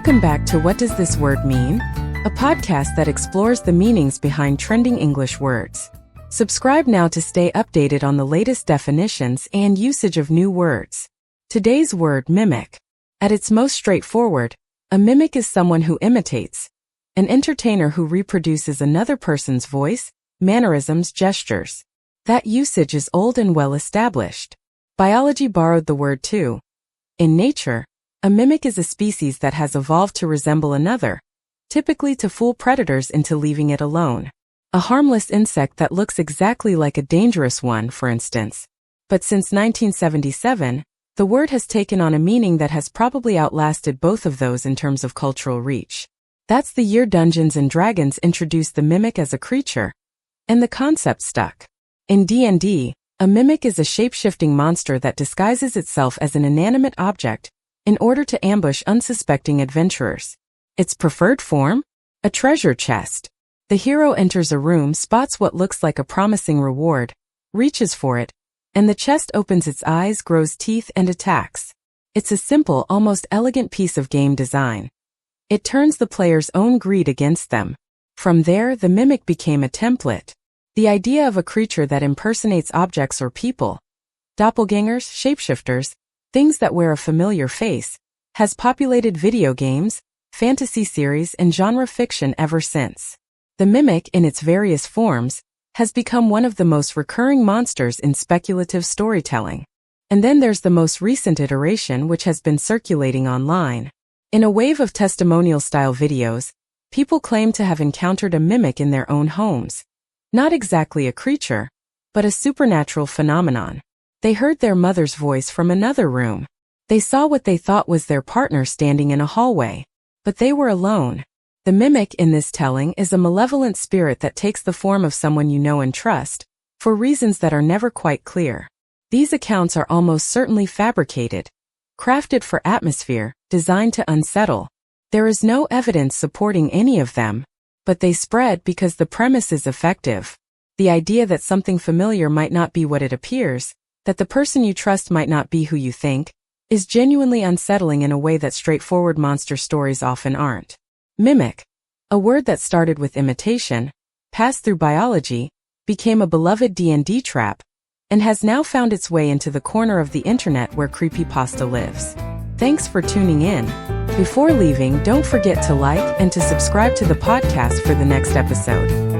Welcome back to What Does This Word Mean? A podcast that explores the meanings behind trending English words. Subscribe now to stay updated on the latest definitions and usage of new words. Today's word, mimic. At its most straightforward, a mimic is someone who imitates, an entertainer who reproduces another person's voice, mannerisms, gestures. That usage is old and well established. Biology borrowed the word too. In nature, a mimic is a species that has evolved to resemble another, typically to fool predators into leaving it alone. A harmless insect that looks exactly like a dangerous one, for instance. But since 1977, the word has taken on a meaning that has probably outlasted both of those in terms of cultural reach. That's the year Dungeons & Dragons introduced the mimic as a creature, and the concept stuck. In D&D, a mimic is a shape-shifting monster that disguises itself as an inanimate object in order to ambush unsuspecting adventurers. Its preferred form? A treasure chest. The hero enters a room, spots what looks like a promising reward, reaches for it, and the chest opens its eyes, grows teeth, and attacks. It's a simple, almost elegant piece of game design. It turns the player's own greed against them. From there, the mimic became a template. The idea of a creature that impersonates objects or people, doppelgangers, shapeshifters, things that wear a familiar face, has populated video games, fantasy series, and genre fiction ever since. The mimic, in its various forms, has become one of the most recurring monsters in speculative storytelling. And then there's the most recent iteration, which has been circulating online. In a wave of testimonial-style videos, people claim to have encountered a mimic in their own homes. Not exactly a creature, but a supernatural phenomenon. They heard their mother's voice from another room. They saw what they thought was their partner standing in a hallway. But they were alone. The mimic in this telling is a malevolent spirit that takes the form of someone you know and trust, for reasons that are never quite clear. These accounts are almost certainly fabricated, crafted for atmosphere, designed to unsettle. There is no evidence supporting any of them, but they spread because the premise is effective. The idea that something familiar might not be what it appears, that the person you trust might not be who you think, is genuinely unsettling in a way that straightforward monster stories often aren't. Mimic, a word that started with imitation, passed through biology, became a beloved D&D trap, and has now found its way into the corner of the internet where creepypasta lives. Thanks for tuning in. Before leaving, don't forget to like and to subscribe to the podcast for the next episode.